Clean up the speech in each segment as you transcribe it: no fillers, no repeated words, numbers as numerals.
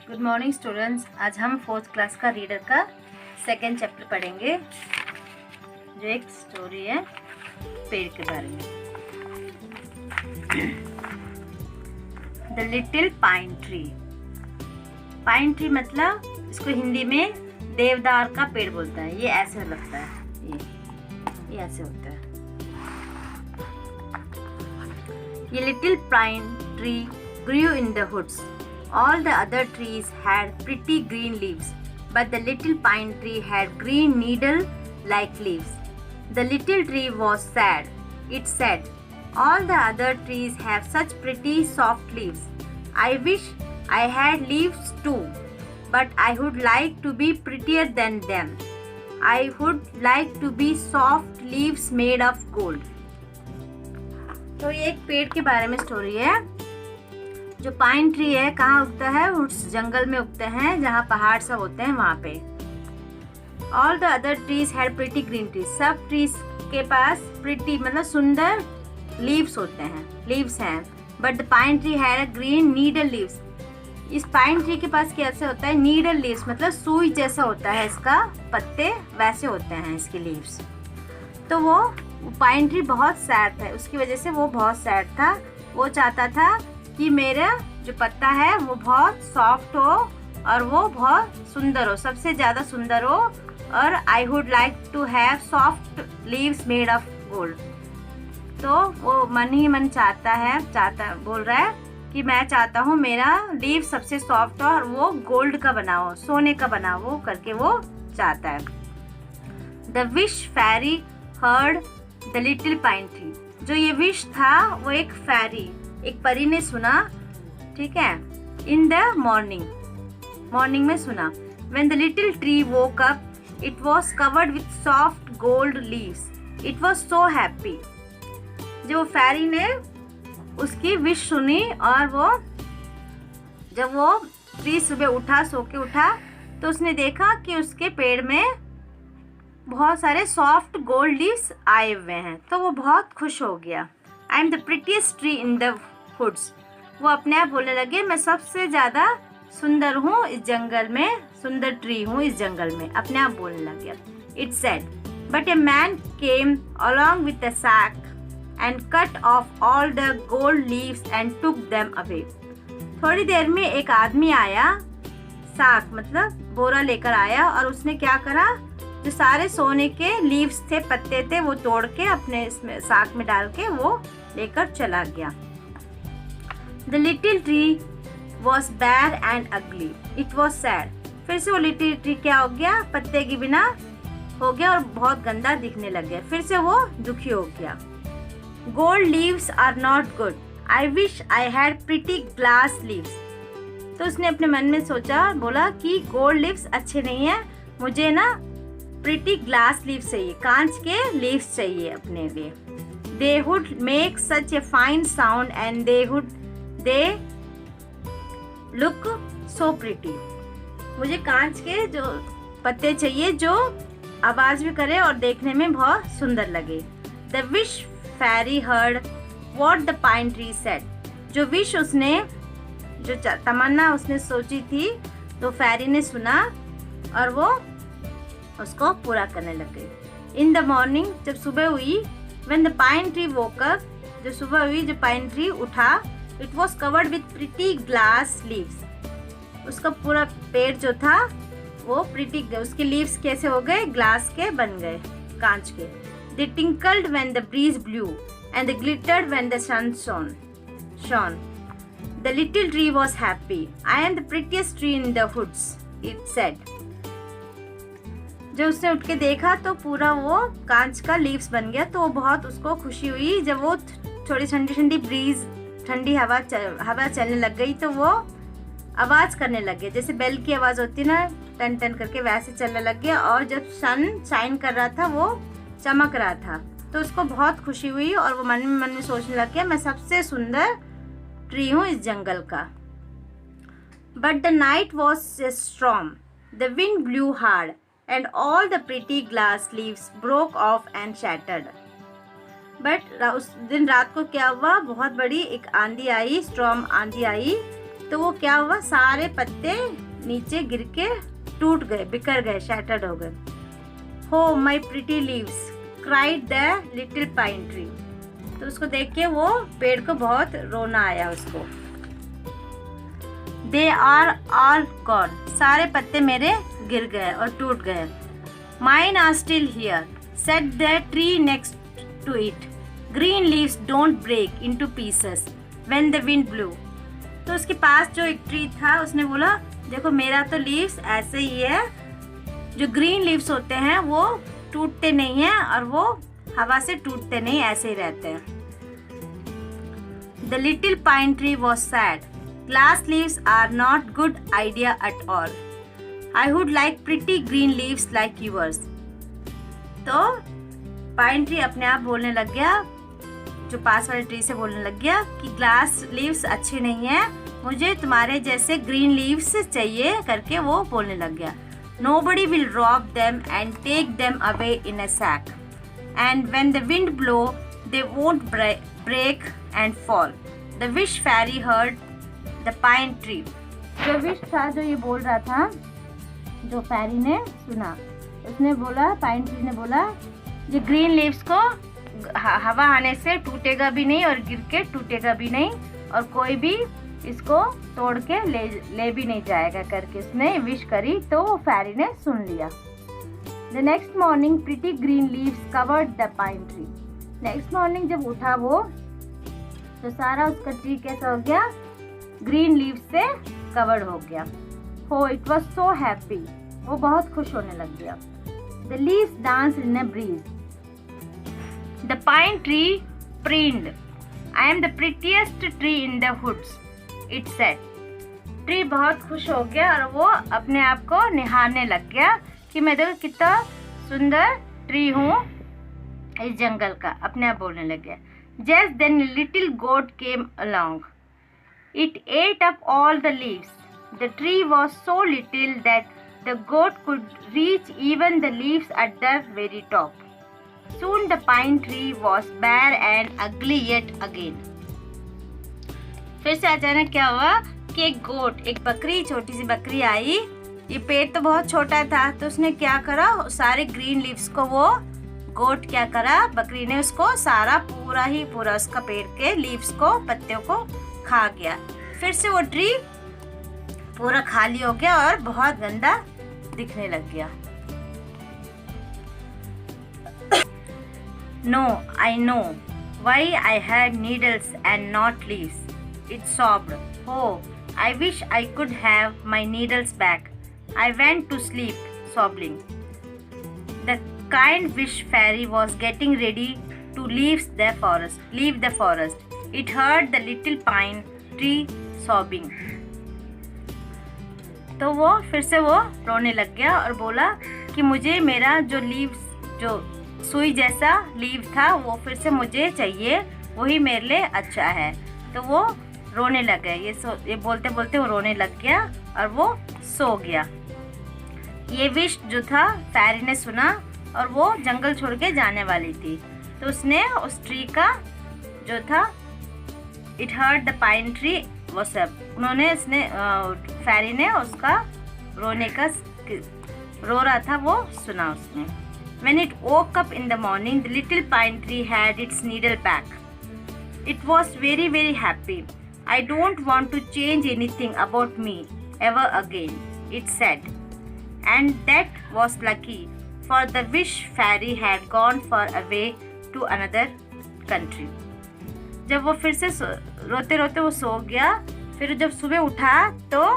Good morning students. आज हम 4th class का रीडर का सेकेंड चैप्टर पढ़ेंगे, जो एक स्टोरी है पेड़ के बारे में। The little pine tree. Pine tree मतलब इसको हिंदी में देवदार का पेड़ बोलता है। ये ऐसे लगता है, ये ऐसे होता है। ये little pine tree grew in the woods. All the other trees had pretty green leaves, but the little pine tree had green needle-like leaves. The little tree was sad. It said, "All the other trees have such pretty soft leaves. I wish I had leaves too, but I would like to be prettier than them. I would like to be soft leaves made of gold." तो ये एक पेड़ के बारे में story है। जो pine tree है कहाँ उगता है? उस जंगल में उगते हैं जहाँ पहाड़ सब होते हैं वहाँ पे। All the other trees had pretty green trees. सब ट्रीज के पास प्रिटी मतलब सुंदर लीव्स होते हैं, लीव्स हैं। But the pine tree had a green needle leaves. इस पाइन ट्री के पास कैसे होता है? नीडल लीव्स मतलब सुई जैसा होता है इसका पत्ते, वैसे होते हैं इसके लीव्स। तो वो पाइन ट्री बहुत सैड था, उसकी वजह से वो बहुत सैड था। वो चाहता था कि मेरा जो पत्ता है वो बहुत सॉफ्ट हो और वो बहुत सुंदर हो, सबसे ज़्यादा सुंदर हो। और I would like to have soft leaves made of gold. तो वो मन ही मन बोल रहा है कि मैं चाहता हूँ मेरा लीव सबसे सॉफ्ट हो और वो गोल्ड का बना हो, सोने का बना हो करके वो चाहता है। The wish fairy heard the little pine tree. जो ये विश था वो एक फेरी, एक परी ने सुना, ठीक है। इन द मॉर्निंग में सुना। When the little tree woke up, it was covered with soft gold leaves. It was so happy. जो फेरी ने उसकी विश सुनी और जब वो ट्री सुबह उठा, सो के उठा, तो उसने देखा कि उसके पेड़ में बहुत सारे सॉफ्ट गोल्ड लीव्स आए हुए हैं। तो वो बहुत खुश हो गया। I am the prettiest tree in the woods. वो अपने आप बोलने लगे, मैं सबसे ज़्यादा सुंदर हूँ इस जंगल में, सुंदर ट्री हूँ इस जंगल में, अपने आप बोलने लग गया। It said, but a man came along with a sack and cut off all the gold leaves and took them away. थोड़ी देर में एक आदमी आया, साक मतलब बोरा लेकर आया, और उसने क्या करा? जो सारे सोने के लीव्स थे, पत्ते थे, वो तोड़ के अपने इसमें साक में डाल के वो लेकर चला गया। The little tree was bare and ugly. It was sad. फिर से वो लिटिल ट्री क्या हो गया? पत्ते के बिना हो गया और बहुत गंदा दिखने लग गया। फिर से वो दुखी हो गया। Gold leaves are not good. I wish I had pretty glass leaves. तो उसने अपने मन में सोचा, बोला कि गोल्ड लीव्स अच्छे नहीं है, मुझे ना प्रिटी ग्लास लीव्स चाहिए, कांच के लीव्स चाहिए अपने लिए। They would make such a fine sound and they look so pretty. मुझे कांच के जो पत्ते चाहिए जो आवाज भी करे और देखने में बहुत सुंदर लगे। The wish fairy heard what the pine tree said. जो विश उसने, जो तमन्ना उसने सोची थी, तो फेरी ने सुना और वो उसको पूरा करने लग गई। इन द मॉर्निंग, जब सुबह हुई, when the pine tree woke up, जो सुबह हुई, जो पाइन ट्री उठा, it was covered with pretty glass leaves. उसका पूरा पेड़ जो था वो प्रिटी, उसके लीव्स कैसे हो गए? ग्लास के बन गए, कांच के। They tinkled when the breeze blew and they glittered when the sun shone. The little tree was happy. I am the prettiest tree in the woods, it said. जब उसने उठ के देखा तो पूरा वो कांच का लीव्स बन गया, तो वो बहुत उसको खुशी हुई। जब वो थोड़ी ठंडी ठंडी ब्रीज, ठंडी हवा चलने लग गई, तो वो आवाज़ करने लग गया, जैसे बेल की आवाज़ होती ना, टन टन करके, वैसे चलने लग गया। और जब सन शाइन कर रहा था, वो चमक रहा था, तो उसको बहुत खुशी हुई और वो मन में सोचने लग गया, मैं सबसे सुंदर ट्री हूँ इस जंगल का। But the night was a storm, the wind blue hard and all the pretty glass leaves broke off and shattered. But उस दिन रात को क्या हुआ? बहुत बड़ी एक आंधी आई, स्टॉर्म आंधी आई, तो वो क्या हुआ, सारे पत्ते नीचे गिर के टूट गए, बिखर गए, शैटर्ड हो गए। Oh my pretty leaves cried the little pine tree. तो उसको देख के वो पेड़ को बहुत रोना आया उसको। दे आर ऑल गॉन, सारे पत्ते मेरे गिर गए और टूट गए। Mine are still here said the tree next to it, green leaves don't break into pieces when the wind blew. तो उसके पास जो एक ट्री था उसने बोला देखो मेरा तो लीव्स ऐसे ही है, जो ग्रीन लीव्स होते हैं वो टूटते नहीं हैं और वो हवा से टूटते नहीं, ऐसे ही रहते हैं। The little pine tree was sad. Glass leaves are not good idea at all. I would like pretty green leaves like yours. तो पाइन ट्री अपने आप बोलने लग गया, जो पास वाले ट्री से बोलने लग गया कि ग्लास लीव्स अच्छे नहीं है, मुझे तुम्हारे जैसे ग्रीन लीव्स चाहिए करके वो बोलने लग गया। Nobody will rob them and take them away in a sack. And when the wind blow, they won't break and fall. The wish fairy heard the pine tree. जो विश था, जो ये बोल रहा था, जो फैरी ने सुना, उसने बोला, पाइन ट्री ने बोला, ये ग्रीन लीव्स को हवा आने से टूटेगा भी नहीं और गिर के टूटेगा भी नहीं और कोई भी इसको तोड़ के ले भी नहीं जाएगा करके उसने विश करी। तो फैरी ने सुन लिया। The next morning pretty green leaves covered the pine tree. Next morning जब उठा वो, तो सारा उसका ट्री कैसा हो गया, ग्रीन लीव से कवर्ड हो गया। हो इट वॉज सो हैप्पी, वो बहुत खुश होने लग गया। The leaves dance in a breeze, the pine tree preened, I am the prettiest tree in the woods, it said. Tree बहुत खुश हो गया और वो अपने आप को निहारने लग गया कि मैं देखो कितना सुंदर ट्री हूँ इस जंगल का, अपने आप बोलने लग गया। Just then a little goat came along. It ate up all the leaves. The tree was so little that the goat could reach even the leaves at the very top. Soon the pine tree was bare and ugly yet again. फिर से अचानक क्या हुआ कि एक गोट, एक बकरी, छोटी सी बकरी आई। ये पेड़ तो बहुत छोटा था, तो उसने क्या करा, सारे ग्रीन लीव्स को वो गोट क्या करा, बकरी ने उसको सारा पूरा उसका पेड़ के लीव्स को, पत्तियों को खा गया। फिर से वो ट्री पूरा खाली हो गया और बहुत गंदा दिखने लग गया। No, I know why I had needles and not leaves. It sobbed. Oh, I wish I could have my needles back. I went to sleep, sobbing. The kind wish fairy was getting ready to leave the forest. It heard the little pine tree sobbing. तो वो फिर से वो रोने लग गया और बोला कि मुझे मेरा जो सुई जैसा लीव था वो फिर से मुझे चाहिए, वही मेरे लिए अच्छा है। तो वो रोने लग गया, ये बोलते बोलते वो रोने लग गया और वो सो गया। ये विश जो था फैरी ने सुना और वो जंगल छोड़ के जाने वाली थी, तो उसने उस ट्री का जो था, it heard the pine tree, वो सब फैरी ने उसका रोने का रो रहा था वो सुना उसने। When it woke up in the morning, the little pine tree had its needle back. It was very, very happy. I don't want to change anything about me ever again, it said. And that was lucky, for the wish fairy had gone far away to another country. जब वो फिर से रोते रोते वो सो गया, फिर जब सुबह उठा तो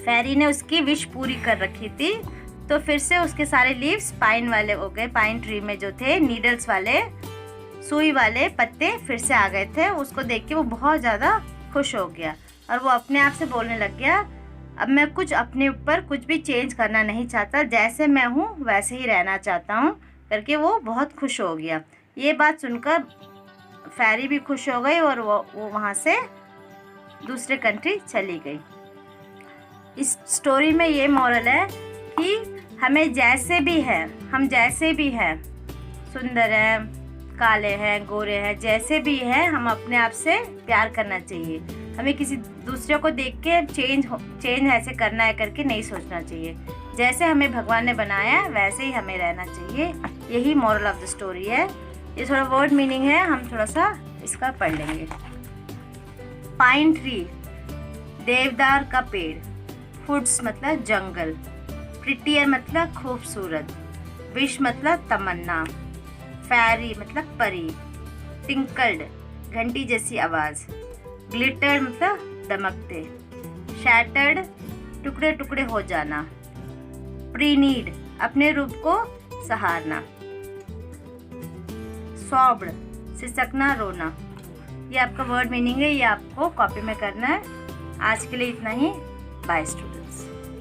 फैरी ने उसकी विश पूरी कर रखी थी, तो फिर से उसके सारे लीव्स पाइन वाले हो गए। पाइन ट्री में जो थे नीडल्स वाले, सुई वाले पत्ते फिर से आ गए थे। उसको देख के वो बहुत ज़्यादा खुश हो गया और वो अपने आप से बोलने लग गया, अब मैं कुछ अपने ऊपर कुछ भी चेंज करना नहीं चाहता, जैसे मैं हूँ वैसे ही रहना चाहता हूँ करके वो बहुत खुश हो गया। ये बात सुनकर फैरी भी खुश हो गई और वो वहाँ से दूसरे कंट्री चली गई। इस स्टोरी में ये मोरल है कि हमें जैसे भी है, हम जैसे भी हैं, सुंदर हैं, काले हैं, गोरे हैं, जैसे भी हैं, हम अपने आप से प्यार करना चाहिए। हमें किसी दूसरे को देख के चेंज ऐसे करना है करके नहीं सोचना चाहिए। जैसे हमें भगवान ने बनाया है वैसे ही हमें रहना चाहिए। यही मॉरल ऑफ द स्टोरी है। ये थोड़ा वर्ड मीनिंग है, हम थोड़ा सा इसका पढ़ लेंगे। पाइन ट्री, देवदार का पेड़। वुड्स मतलब जंगल। प्रिटियर मतलब खूबसूरत। विश मतलब तमन्ना। फेरी मतलब परी। टिंकल्ड घंटी जैसी आवाज़। ग्लिटर मतलब दमकते। शैटर्ड टुकड़े टुकड़े हो जाना। प्रीनीड अपने रूप को सहारना। सॉब्ड सिसकना रोना। ये आपका वर्ड मीनिंग है, ये आपको कॉपी में करना है। आज के लिए इतना ही। Bye student.